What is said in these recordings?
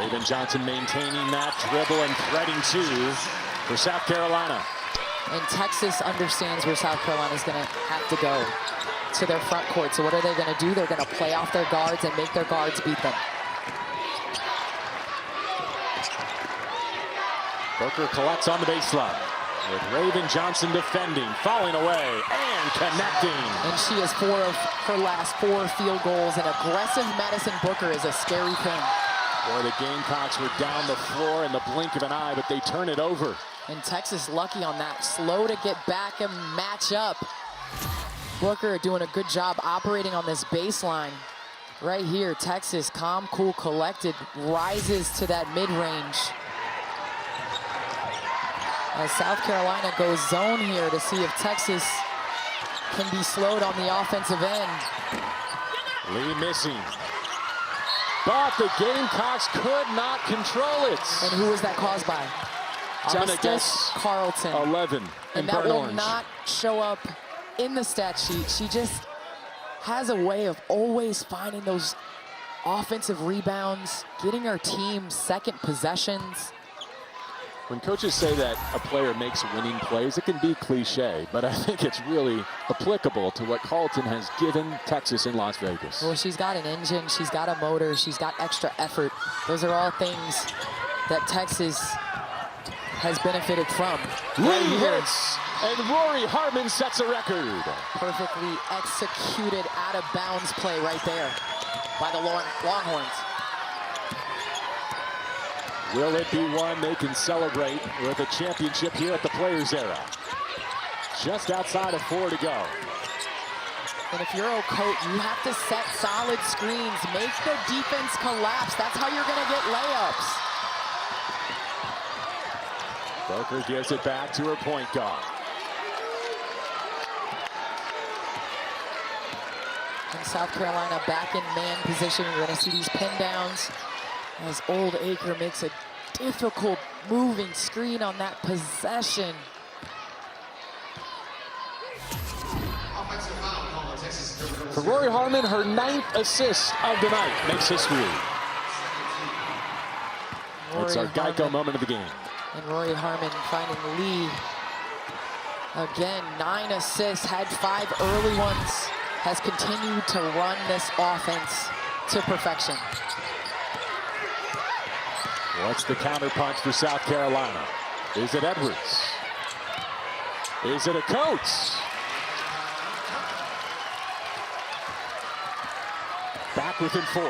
Raven Johnson maintaining that dribble and threading two for South Carolina. And Texas understands where South Carolina is going to have to go, to their front court. So what are they going to do? They're going to play off their guards and make their guards beat them. Booker collects on the baseline with Raven Johnson defending, falling away, and connecting. And she has 4 of her last 4 field goals. And aggressive Madison Booker is a scary thing. Boy, the Gamecocks were down the floor in the blink of an eye, but they turn it over. And Texas lucky on that. Slow to get back and match up. Booker doing a good job operating on this baseline. Right here, Texas, calm, cool, collected, rises to that mid-range. As South Carolina goes zone here to see if Texas can be slowed on the offensive end. Lee missing. But the Gamecocks could not control it. And who was that caused by? I'm gonna Justice guess Carlton. 11. And that will not show up in the stat sheet. She just has a way of always finding those offensive rebounds, getting her team second possessions. When coaches say that a player makes winning plays, it can be cliche, but I think it's really applicable to what Carlton has given Texas in Las Vegas. Well, she's got an engine, she's got a motor, she's got extra effort. Those are all things that Texas has benefited from. Lee hits, and Rory Harmon sets a record. Perfectly executed out-of-bounds play right there by the Longhorns. Will it be one they can celebrate with a championship here at the Players Era? Just outside of 4 to go. And if you're a coach, you have to set solid screens, make the defense collapse. That's how you're going to get layups. Booker gives it back to her point guard. And South Carolina back in man position. You're going to see these pin downs as Old Acre makes a difficult moving screen on that possession. For Rory Harmon, her 9th assist of the night makes history. It's our Geico moment of the game. And Rory Harmon finding Lee. Again, 9 assists, had 5 early ones, has continued to run this offense to perfection. What's the counterpunch for South Carolina? Is it Edwards? Is it a Coates? Back within 4.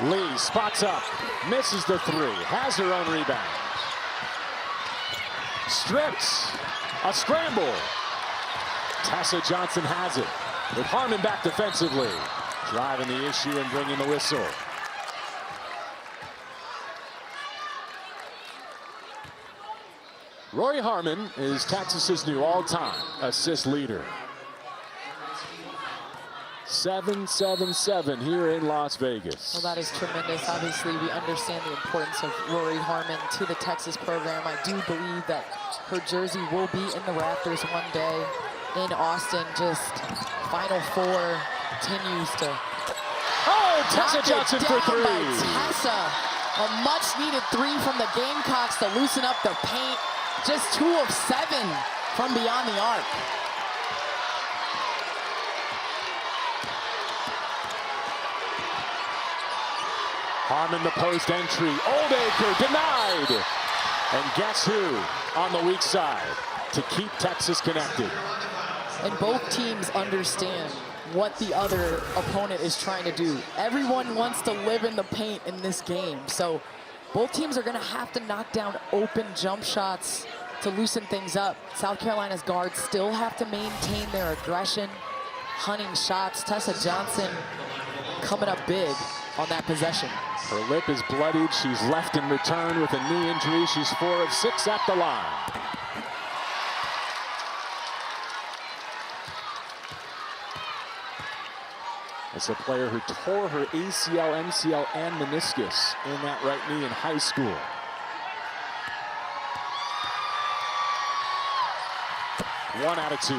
Lee spots up, misses the 3, has her own rebound. Strips, a scramble. Tessa Johnson has it, with Harmon back defensively, driving the issue and bringing the whistle. Rory Harmon is Texas's new all-time assist leader. 7-7-7 here in Las Vegas. Well, that is tremendous. Obviously, we understand the importance of Rory Harmon to the Texas program. I do believe that her jersey will be in the rafters one day in Austin. Just Final Four continues to... Oh, Tessa Johnson for 3. Tessa, a much-needed 3 from the Gamecocks to loosen up the paint. Just 2 of 7 from beyond the arc. Harmon the post entry. Old Acre denied. And guess who on the weak side to keep Texas connected? And both teams understand what the other opponent is trying to do. Everyone wants to live in the paint in this game. So both teams are going to have to knock down open jump shots to loosen things up. South Carolina's guards still have to maintain their aggression, hunting shots. Tessa Johnson coming up big on that possession. Her lip is bloodied. She's left in return with a knee injury. She's 4 of 6 at the line. It's a player who tore her ACL, MCL, and meniscus in that right knee in high school. 1 out of 2.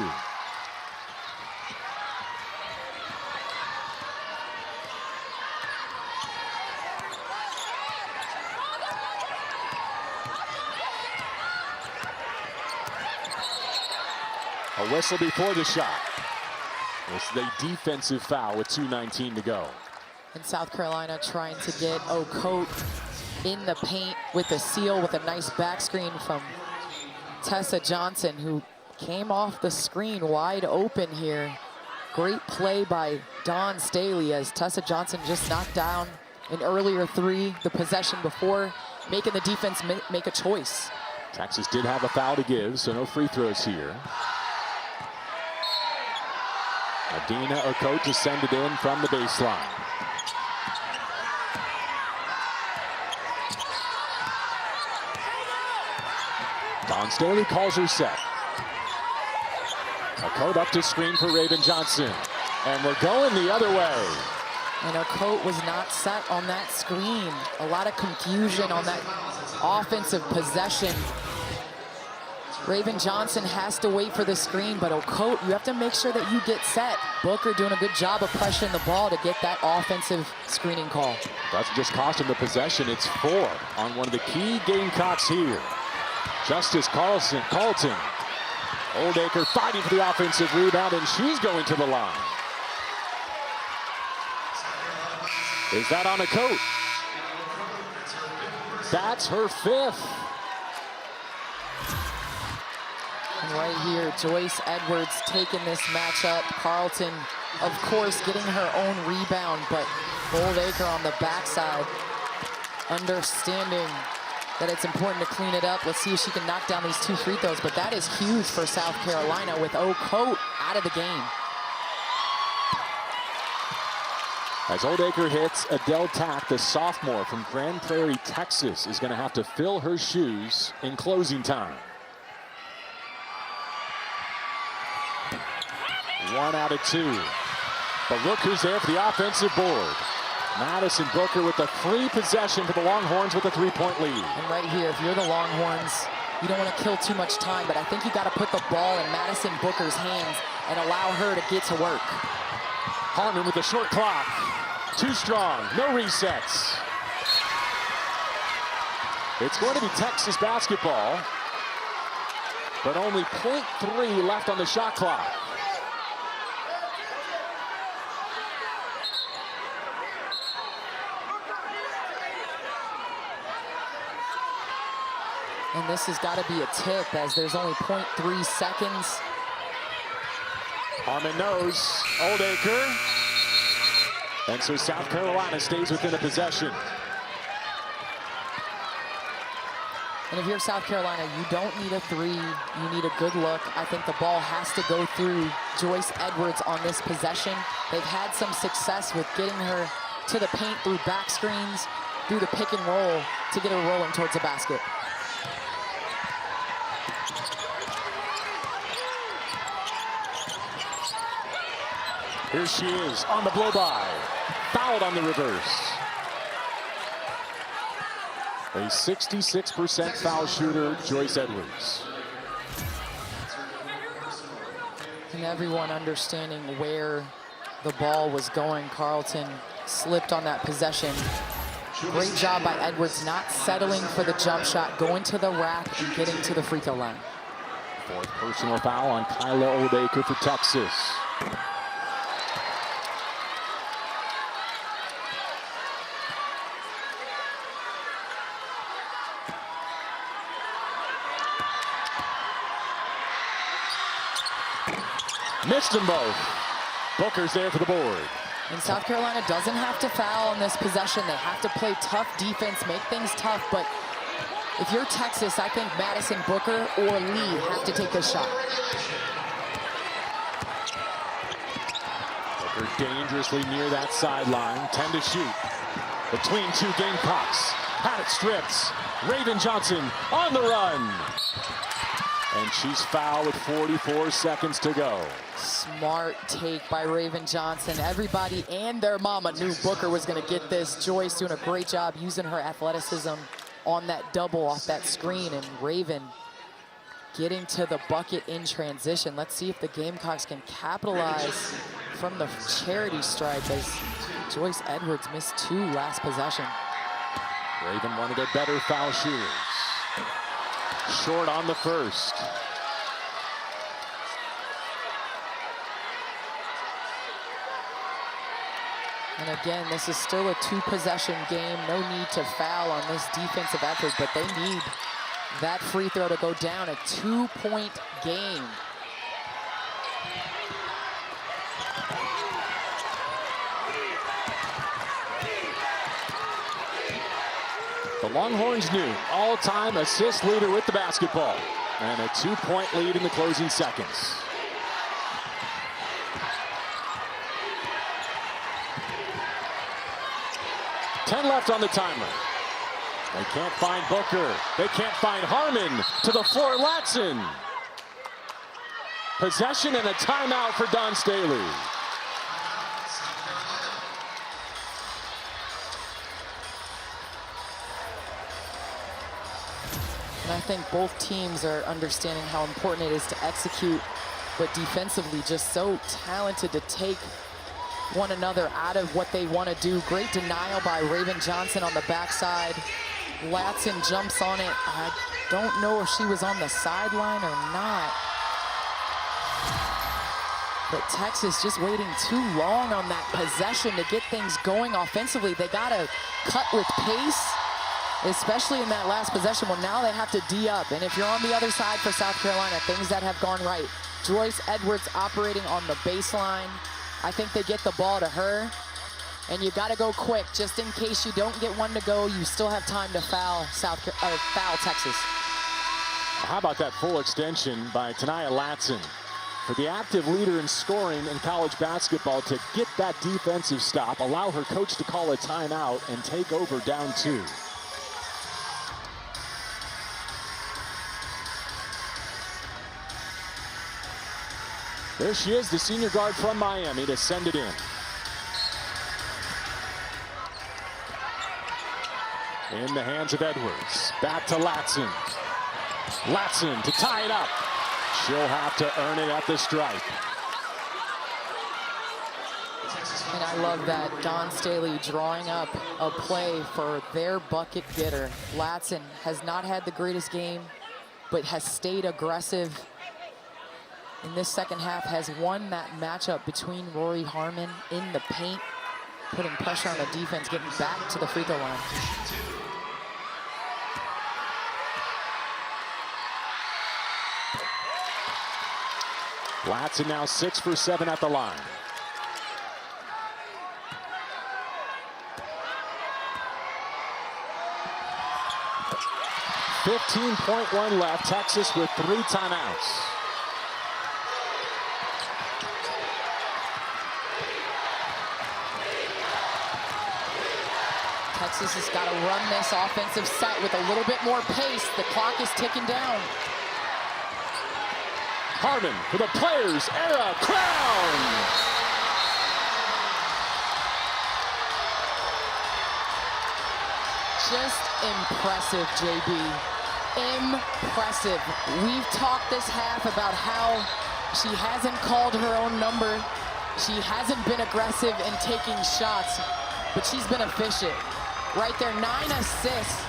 A whistle before the shot. This is a defensive foul with 2:19 to go. And South Carolina trying to get Okote in the paint with a seal with a nice back screen from Tessa Johnson, who came off the screen wide open here. Great play by Dawn Staley as Tessa Johnson just knocked down an earlier three the possession before, making the defense make a choice. Texas did have a foul to give, so no free throws here. Adina Okote to send it in from the baseline. Dawn Staley calls her set. Okote up to screen for Raven Johnson. And we're going the other way. And Okote was not set on that screen. A lot of confusion on that offensive possession. Raven Johnson has to wait for the screen, but Okote, you have to make sure that you get set. Booker doing a good job of pressuring the ball to get that offensive screening call. Doesn't just cost him the possession, it's 4 on one of the key Gamecocks here. Justice Carlton. Oldacre fighting for the offensive rebound, and she's going to the line. Is that on Okote? That's her 5th. And right here, Joyce Edwards taking this matchup. Carlton, of course, getting her own rebound, but Oldacre on the backside, understanding that it's important to clean it up. Let's see if she can knock down these 2 free throws, but that is huge for South Carolina with Okote out of the game. As Oldacre hits, Adele Tack, the sophomore from Grand Prairie, Texas, is going to have to fill her shoes in closing time. 1 out of 2. But look who's there for the offensive board. Madison Booker with the free possession for the Longhorns with a 3-point lead. And right here, if you're the Longhorns, you don't want to kill too much time, but I think you got to put the ball in Madison Booker's hands and allow her to get to work. Harmon with a short clock. Too strong, no resets. It's going to be Texas basketball, but only 0.3 left on the shot clock. And this has got to be a tip as there's only 0.3 seconds. Harmon knows. Oldacre. And so South Carolina stays within a possession. And if you're South Carolina, you don't need a 3. You need a good look. I think the ball has to go through Joyce Edwards on this possession. They've had some success with getting her to the paint through back screens, through the pick and roll to get her rolling towards the basket. Here she is on the blow-by. Fouled on the reverse. A 66% foul shooter, Joyce Edwards. And everyone understanding where the ball was going. Carlton slipped on that possession. Great job by Edwards not settling for the jump shot, going to the rack and getting to the free throw line. 4th personal foul on Kyla Oldacre for Texas. Missed them both. Booker's there for the board. And South Carolina doesn't have to foul on this possession. They have to play tough defense, make things tough. But if you're Texas, I think Madison Booker or Lee have to take this shot. Booker dangerously near that sideline. 10 to shoot. Between 2 Gamecocks. Had it stripped. Raven Johnson on the run. And she's fouled with 44 seconds to go. Smart take by Raven Johnson. Everybody and their mama knew Booker was going to get this. Joyce doing a great job using her athleticism on that double off that screen. And Raven getting to the bucket in transition. Let's see if the Gamecocks can capitalize from the charity stripe as Joyce Edwards missed 2 last possession. Raven, one of their better foul shooters. Short on the first. And again, this is still a 2-possession game. No need to foul on this defensive effort, but they need that free throw to go down. A 2-point game. The Longhorns' new all-time assist leader with the basketball. And a 2-point lead in the closing seconds. Ten left on the timer. They can't find Booker. They can't find Harmon. To the floor, Latson. Possession and a timeout for Don Staley. And I think both teams are understanding how important it is to execute, but defensively just so talented to take one another out of what they want to do. Great denial by Raven Johnson on the backside. Latson jumps on it. I don't know if she was on the sideline or not. But Texas just waiting too long on that possession to get things going offensively. They got to cut with pace, especially in that last possession. Well, now they have to D up. And if you're on the other side for South Carolina, things that have gone right. Joyce Edwards operating on the baseline. I think they get the ball to her. And you got to go quick, just in case you don't get one to go. You still have time to foul Texas. How about that full extension by Tania Latson? For the active leader in scoring in college basketball to get that defensive stop, allow her coach to call a timeout and take over down 2. There she is, the senior guard from Miami, to send it in. In the hands of Edwards. Back to Latson. Latson to tie it up. She'll have to earn it at the stripe. And I love that Don Staley drawing up a play for their bucket getter. Latson has not had the greatest game, but has stayed aggressive. In this second half, has won that matchup between Rory Harmon in the paint, putting pressure on the defense, getting back to the free throw line. Latson now 6 for 7 at the line. .1 left. Texas with 3 timeouts. Texas has got to run this offensive set with a little bit more pace. The clock is ticking down. Harmon for the Players Era crown. Just impressive, JB. Impressive. We've talked this half about how she hasn't called her own number. She hasn't been aggressive in taking shots, but she's been efficient. Right there, 9 assists.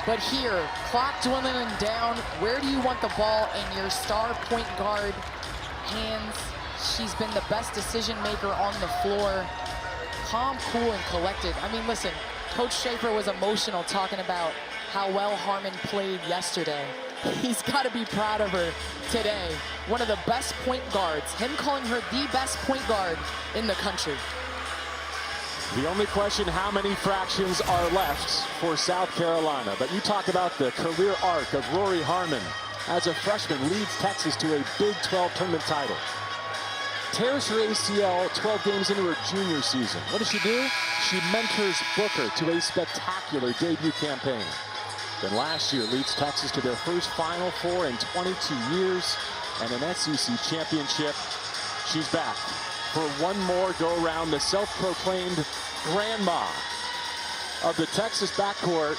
But here, clock dwindling down. Where do you want the ball in your star point guard hands? She's been the best decision maker on the floor. Calm, cool, and collected. I mean, listen, Coach Schaefer was emotional talking about how well Harmon played yesterday. He's got to be proud of her today. One of the best point guards. Him calling her the best point guard in the country. The only question, how many fractions are left for South Carolina? But you talk about the career arc of Rory Harmon. As a freshman, leads Texas to a Big 12 tournament title. Tears her ACL 12 games into her junior season. What does she do? She mentors Booker to a spectacular debut campaign. Then last year leads Texas to their first Final Four in 22 years and an SEC championship. She's back for one more go-around, the self-proclaimed grandma of the Texas backcourt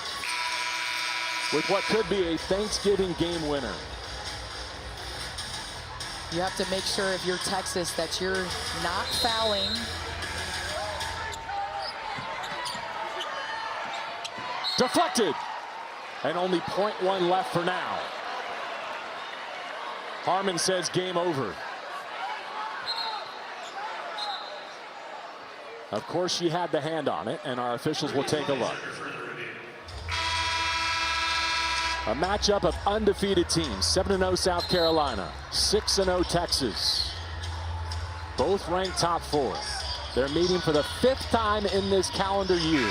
with what could be a Thanksgiving game winner. You have to make sure if you're Texas that you're not fouling. Deflected. And only .1 left for now. Harmon says game over. Of course, she had the hand on it, and our officials will take a look. A matchup of undefeated teams, 7-0 South Carolina, 6-0 Texas. Both ranked top 4. They're meeting for the 5th time in this calendar year.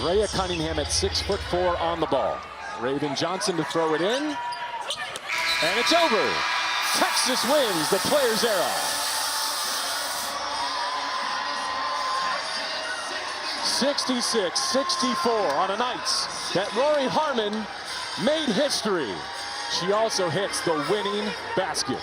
Brea Cunningham at 6'4" on the ball. Raven Johnson to throw it in. And it's over. Texas wins the Players Era. 66-64 on a night that Rory Harmon made history. She also hits the winning basket.